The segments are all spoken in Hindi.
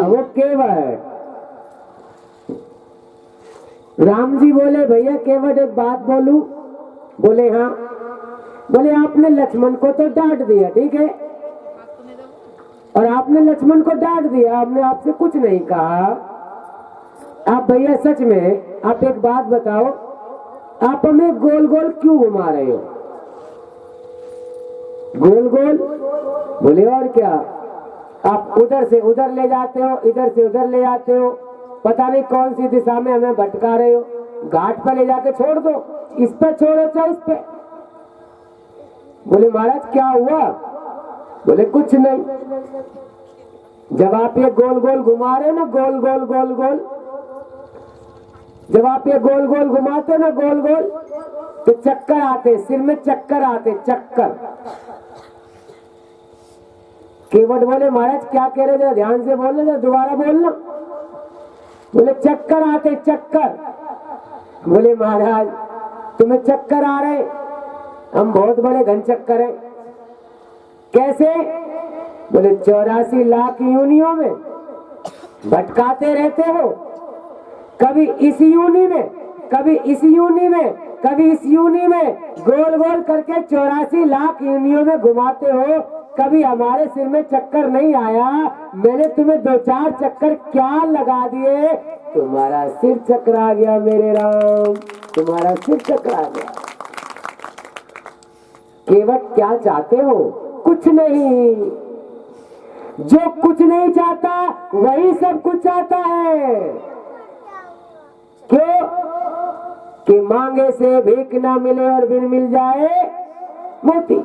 वो केवट। राम जी बोले भैया केवट एक बात बोलूं? बोले हाँ। बोले आपने लक्ष्मण को तो डांट दिया, ठीक है, और आपने लक्ष्मण को डांट दिया, हमने आपसे कुछ नहीं कहा। आप भैया सच में आप एक बात बताओ, आप हमें गोल गोल क्यों घुमा रहे हो? गोल गोल? बोले और क्या, आप उधर से उधर ले जाते हो, इधर से उधर ले जाते हो, पता नहीं कौन सी दिशा में हमें भटका रहे हो। घाट पर ले जाके छोड़ दो, इस पे छोड़ो चाहे इस पे। बोले महाराज क्या हुआ? बोले कुछ नहीं। जब आप ये गोल गोल घुमा रहे हो ना, गोल गोल गोल गोल, जब आप ये गोल गोल घुमाते ना गोल गोल, तो चक्कर आते, सिर में चक्कर आते, चक्कर। केवट बोले महाराज क्या कह रहे थे, ध्यान से बोलना, जरा दोबारा बोलना। बोले चक्कर आते, चक्कर। बोले महाराज तुम्हें चक्कर आ रहे, हम बहुत बड़े घन चक्कर हैं। कैसे? बोले 84 लाख योनियों में भटकाते रहते हो, कभी इस योनि में, कभी इस योनि में, कभी इस योनि में, गोल गोल करके 84 लाख योनियों में घुमाते हो, कभी हमारे सिर में चक्कर नहीं आया। मैंने तुम्हें 2-4 चक्कर क्या लगा दिए, तुम्हारा सिर चकरा गया मेरे राम, तुम्हारा सिर चकरा गया। केवट क्या चाहते हो? कुछ नहीं। जो कुछ नहीं चाहता वही सब कुछ चाहता है। क्यों? कि मांगे से भीख ना मिले और बिन मिल जाए मोती।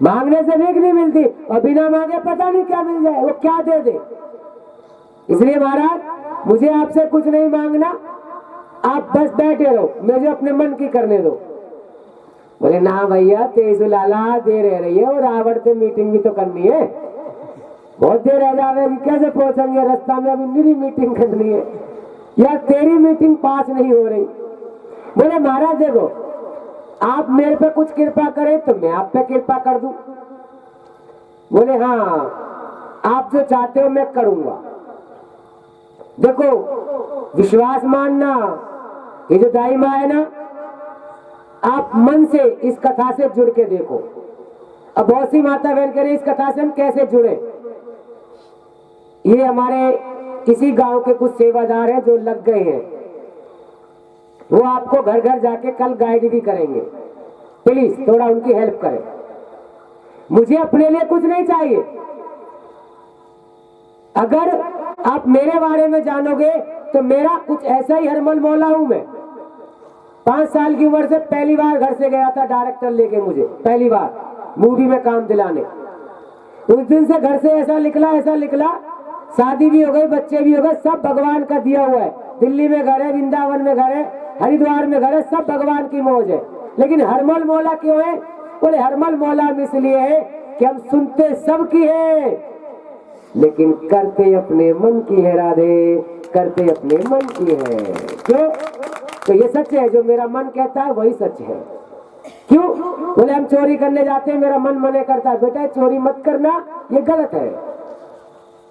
मांगने से भीख नहीं मिलती और बिना मांगे पता नहीं क्या मिल जाए, वो क्या दे दे। इसलिए महाराज मुझे आपसे कुछ नहीं मांगना, आप बस बैठे रहो, मुझे अपने मन की करने दो। बोले ना भैया तेज लाला देर रह रही है और रावण से मीटिंग भी तो करनी है, बहुत देर रह जाएगी, कैसे पहुंचेंगे, रास्ता में अभी मेरी मीटिंग करनी है, यार तेरी मीटिंग पास नहीं हो रही। बोले महाराज देखो आप मेरे पे कुछ कृपा करें तो मैं आप पे कृपा कर दूं। बोले हाँ आप जो चाहते हो मैं करूंगा। देखो विश्वास मानना, ये जो दाई माँ है ना, आप मन से इस कथा से जुड़ के देखो। अब बहुत सी माता बहन कह रही इस कथा से हम कैसे जुड़े। ये हमारे इसी गांव के कुछ सेवादार हैं जो लग गए हैं, वो आपको घर घर जाके कल गाइड भी करेंगे। प्लीज थोड़ा उनकी हेल्प करें। मुझे अपने लिए कुछ नहीं चाहिए, अगर आप मेरे बारे में जानोगे तो मेरा कुछ ऐसा ही हरमल मौला हूं मैं। 5 साल की उम्र से पहली बार घर से गया था डायरेक्टर लेके, मुझे पहली बार मूवी में काम दिलाने। उस दिन से घर से ऐसा निकला, शादी भी हो गई, बच्चे भी हो गए, सब भगवान का दिया हुआ है। दिल्ली में घर है, वृंदावन में घर है, हरिद्वार में घर है, सब भगवान की मौज है। लेकिन हरमल मौला क्यों है? बोले हरमल मौला इसलिए है कि हम सुनते सबकी है लेकिन करते अपने मन की है, राधे करते अपने मन की है। क्यों? तो ये सच है, जो मेरा मन कहता है वही सच है। क्यों? बोले हम चोरी करने जाते हैं, मेरा मन मने करता है बेटा चोरी मत करना, ये गलत है।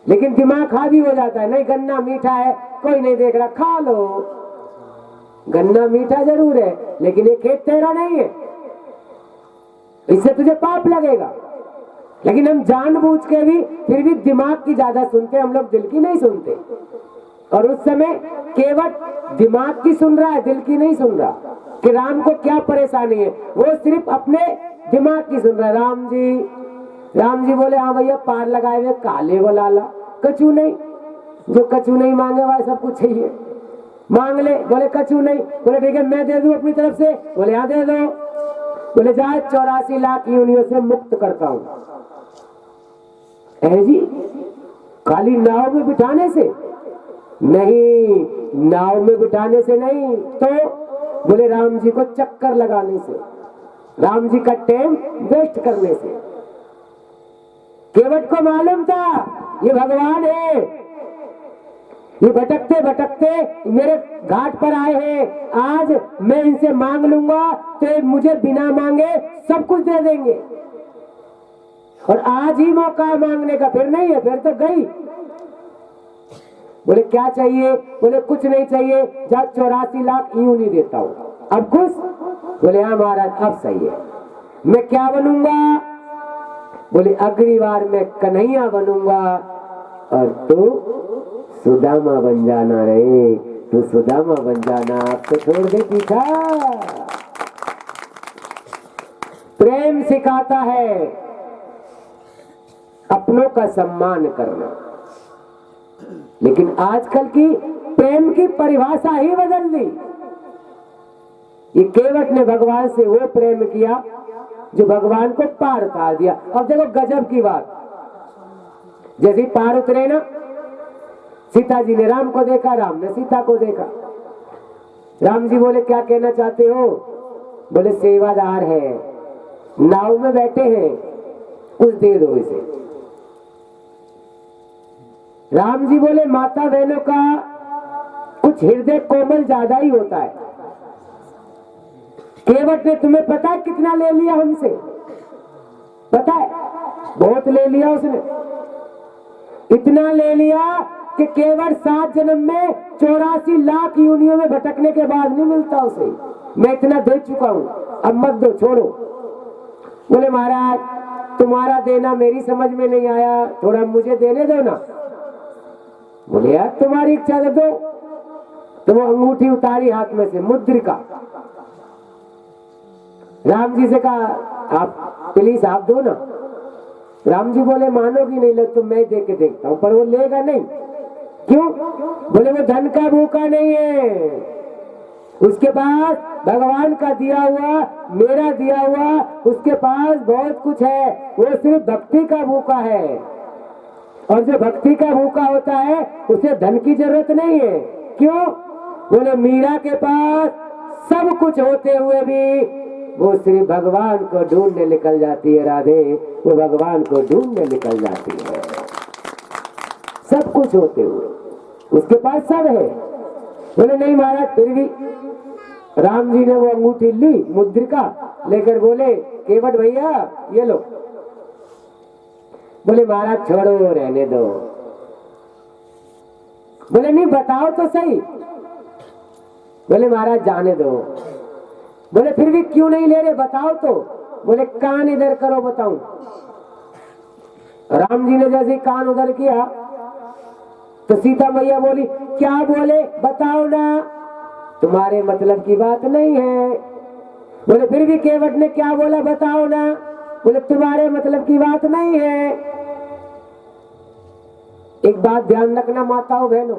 लेकिन दिमाग हावी हो जाता है, नहीं गन्ना मीठा है, कोई नहीं देख रहा, खा लो। गन्ना मीठा जरूर है लेकिन ये खेत तेरा नहीं है, इससे तुझे पाप लगेगा। लेकिन हम जानबूझ के भी फिर भी दिमाग की ज्यादा सुनते, हम लोग दिल की नहीं सुनते। और उस समय केवट दिमाग की सुन रहा है, दिल की नहीं सुन रहा कि राम को क्या परेशानी है, वो सिर्फ अपने दिमाग की सुन रहा है। राम जी बोले हाँ भैया पार लगाए हुए काले वो लाला, कछु नहीं, जो कछु नहीं मांगे वह सब कुछ चाहिए, मांग ले। बोले कछु नहीं, बोले ठीक है मैं दे दूं अपनी तरफ से। बोले हाँ दे दो। बोले जाए 84 लाख योनियों से मुक्त करता हूं। जी खाली नाव में बिठाने से नहीं, नाव में बिठाने से नहीं, तो बोले राम जी को चक्कर लगाने से, राम जी का टाइम वेस्ट करने से। केवट को मालूम था ये भगवान है, ये भटकते भटकते मेरे घाट पर आए हैं, आज मैं इनसे मांग लूंगा तो मुझे बिना मांगे सब कुछ दे देंगे। और आज ही मौका मांगने का, फिर नहीं है, फिर तो गई। बोले क्या चाहिए? बोले कुछ नहीं चाहिए, जा 84 लाख यूं नहीं देता हूं। अब खुश? बोले हाँ महाराज अब सही है। मैं क्या बनूंगा? बोले अगली बार मैं कन्हैया बनूंगा और तू सुदामा बन जाना रे, तू सुदामा बन जाना। अब तो छोड़ दे पीछा। प्रेम सिखाता है अपनों का सम्मान करना, लेकिन आजकल की प्रेम की परिभाषा ही बदल दी। ये केवट ने भगवान से वो प्रेम किया जो भगवान को पार उतार दिया। अब देखो गजब की बात, जैसे पार उतरे ना, सीता जी ने राम को देखा, राम ने सीता को देखा। राम जी बोले क्या कहना चाहते हो? बोले सेवादार है, नाव में बैठे हैं, कुछ दे दो इसे। राम जी बोले माता बहनों का कुछ हृदय कोमल ज्यादा ही होता है। केवट ने तुम्हें पता है कितना ले लिया हमसे? पता है? बहुत ले लिया उसने। इतना ले लिया कि केवल 7 जन्म में 84 लाख योनियों में भटकने के बाद नहीं मिलता उसे। मैं इतना दे चुका हूं, अब मत दो, छोड़ो। बोले महाराज तुम्हारा देना मेरी समझ में नहीं आया, थोड़ा मुझे देने दो ना। बोले यार तुम्हारी इच्छा दे दो। तो वो अंगूठी उतारी हाथ में से, मुद्रिका। राम जी से कहा आप प्लीज आप दो ना। राम जी बोले मानोगी नहीं, ले तो मैं दे के देखता हूं, पर वो लेगा नहीं। क्यों? बोले वो धन का भूखा नहीं है, उसके पास भगवान का दिया हुआ, मेरा दिया हुआ, उसके पास बहुत कुछ है, वो सिर्फ भक्ति का भूखा है। और जो भक्ति का भूखा होता है उसे धन की जरूरत नहीं है। क्यों? बोले मीरा के पास सब कुछ होते हुए भी वो सिर्फ भगवान को ढूंढने निकल जाती है। राधे, वो भगवान को ढूंढने निकल जाती है, सब कुछ होते हुए उसके पास सब है। बोले नहीं महाराज, फिर भी राम जी ने वो अंगूठी ली, मुद्रिका लेकर बोले केवट भैया ये लो। बोले महाराज छोड़ो, रहने दो। बोले नहीं बताओ तो सही। बोले महाराज जाने दो। बोले फिर भी क्यों नहीं ले रहे, बताओ तो। बोले कान इधर करो बताऊं। राम जी ने जैसे कान उधर किया तो सीता मैया बोली क्या बोले बताओ ना, तुम्हारे मतलब की बात नहीं है। बोले फिर भी केवट ने क्या बोला बताओ ना। बोले तुम्हारे मतलब की बात नहीं है। एक बात ध्यान रखना माताओं बहनों,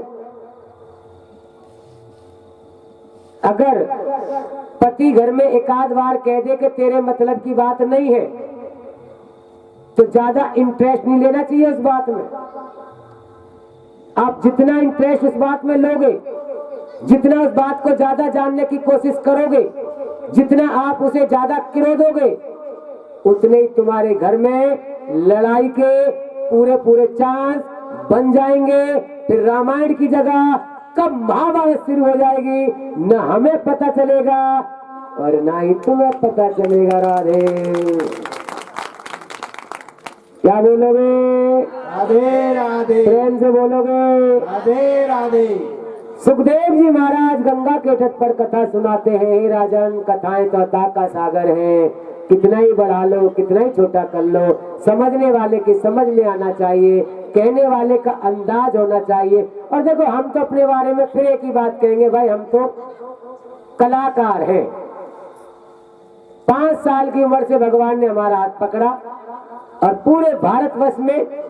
अगर पति घर में एक आध बार कह दे कि तेरे मतलब की बात नहीं है तो ज्यादा इंटरेस्ट नहीं लेना चाहिए उस बात में। आप जितना इंटरेस्ट उस बात में लोगे, जितना उस बात को ज्यादा जानने की कोशिश करोगे, जितना आप उसे ज्यादा किरोदोगे, उतने ही तुम्हारे घर में लड़ाई के पूरे पूरे चांस बन जाएंगे। फिर रामायण की जगह कब महाभारत शुरू हो जाएगी न हमें पता चलेगा और ना ही तुम्हें पता चलेगा। राधे, क्या बोलोगे? राधे राधे, प्रेम से बोलोगे? राधे राधे। सुखदेव जी महाराज गंगा के तट पर कथा सुनाते हैं, हे राजन कथाएं तो अता का सागर है, कितना ही बढ़ा लो कितना ही छोटा कर लो, समझने वाले की समझ में आना चाहिए, कहने वाले का अंदाज होना चाहिए। और देखो हम तो अपने बारे में फिर एक ही बात कहेंगे, भाई हम तो कलाकार हैं। 5 साल की उम्र से भगवान ने हमारा हाथ पकड़ा और पूरे भारतवर्ष में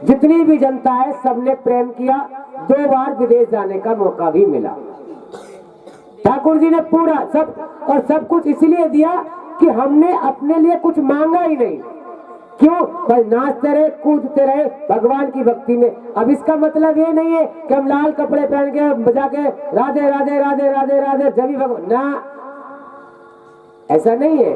जितनी भी जनता है सबने प्रेम किया। 2 बार विदेश जाने का मौका भी मिला। ठाकुर जी ने पूरा सब और सब कुछ इसलिए दिया कि हमने अपने लिए कुछ मांगा ही नहीं। क्यों? बस नाचते रहे कूदते रहे भगवान की भक्ति में। अब इसका मतलब ये नहीं है कि हम लाल कपड़े पहन के बजा के राधे राधे राधे राधे राधे जब भगवान ना, ऐसा नहीं है।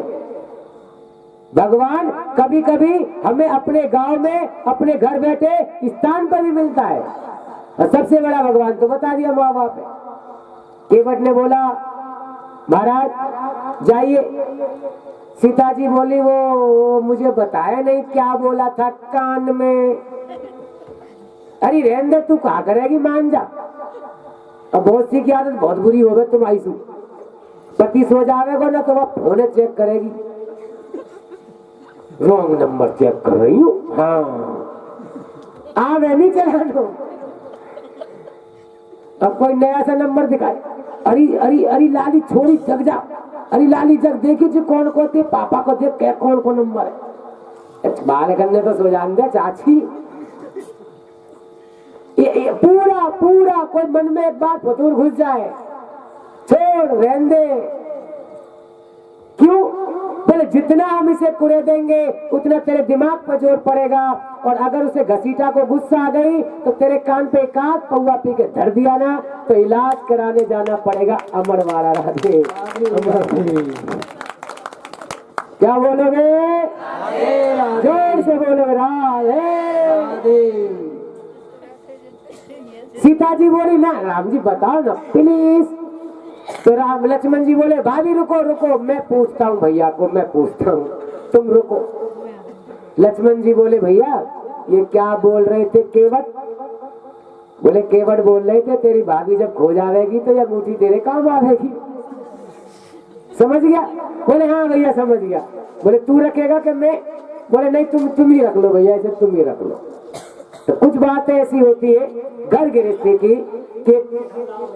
भगवान कभी कभी हमें अपने गांव में अपने घर बैठे स्थान पर भी मिलता है। और सबसे बड़ा भगवान तो बता दिया माँ बाप है। केवट ने बोला महाराज जाइए। सीता जी बोली वो मुझे बताया नहीं क्या बोला था कान में। अरे रहने दे, तू कहा करेगी, मान जा। अब बहुत सी की आदत बहुत बुरी होगी तुम्हारी से, पति सो जावेगा ना तो वह फोन चेक करेगी, रॉन्ग नंबर चेक कर रही हूँ, हाँ आ मैं नहीं चला दो। अब कोई नया सा नंबर दिखाए, अरे अरे अरे लाली छोड़ी जग जा, अरे लाली जग देखी जी कौन को थे, पापा को देख क्या कौन को नंबर है, बाल करने तो सो जान दे चाची। ये पूरा पूरा कोई मन में एक बार फतूर घुस जाए, छोड़ रहने दे। क्यों बोले जितना हम इसे कुरे देंगे उतना तेरे दिमाग पर जोर पड़ेगा, और अगर उसे घसीटा को गुस्सा आ गई तो तेरे कान पे एक आध पौवा पी के धर दिया ना तो इलाज कराने जाना पड़ेगा अमरवाड़ा राधे। क्या बोलोगे? जोर से बोलोगे राधे। सीता जी बोली ना राम जी बताओ ना प्लीज, तो राम लक्ष्मण जी बोले भाभी रुको रुको मैं पूछता हूँ भैया को, मैं पूछता हूँ, तुम रुको। लक्ष्मण जी बोले भैया ये क्या बोल रहे थे केवट? बोले केवट बोल रहे थे तेरी भाभी जब खो जाएगी तो यह अंगूठी तेरे काम आवेगी। समझ गया? बोले हाँ भैया समझ गया। बोले तू रखेगा कि मैं? बोले नहीं तुम ही रख लो भैया, इसे तुम ही रख लो। तो कुछ बातें ऐसी होती है घर गृहस्थी की कि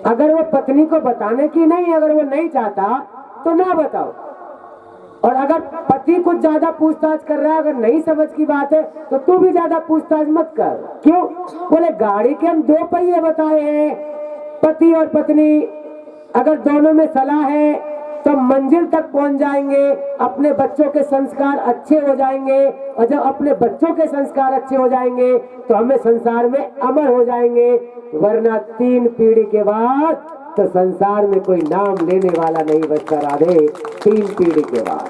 अगर वो पत्नी को बताने की नहीं, अगर वो नहीं चाहता तो ना बताओ, और अगर पति कुछ ज्यादा पूछताछ कर रहा है, अगर नहीं समझ की बात है तो तू भी ज्यादा पूछताछ मत कर। क्यों? बोले गाड़ी के हम दो पहिए बताए हैं, पति और पत्नी, अगर दोनों में सलाह है तो मंजिल तक पहुंच जाएंगे, अपने बच्चों के संस्कार अच्छे हो जाएंगे, और जब अपने बच्चों के संस्कार अच्छे हो जाएंगे तो हमें संसार में अमर हो जाएंगे, वरना 3 पीढ़ी के बाद तो संसार में कोई नाम लेने वाला नहीं बचता राधे। 3 पीढ़ी के बाद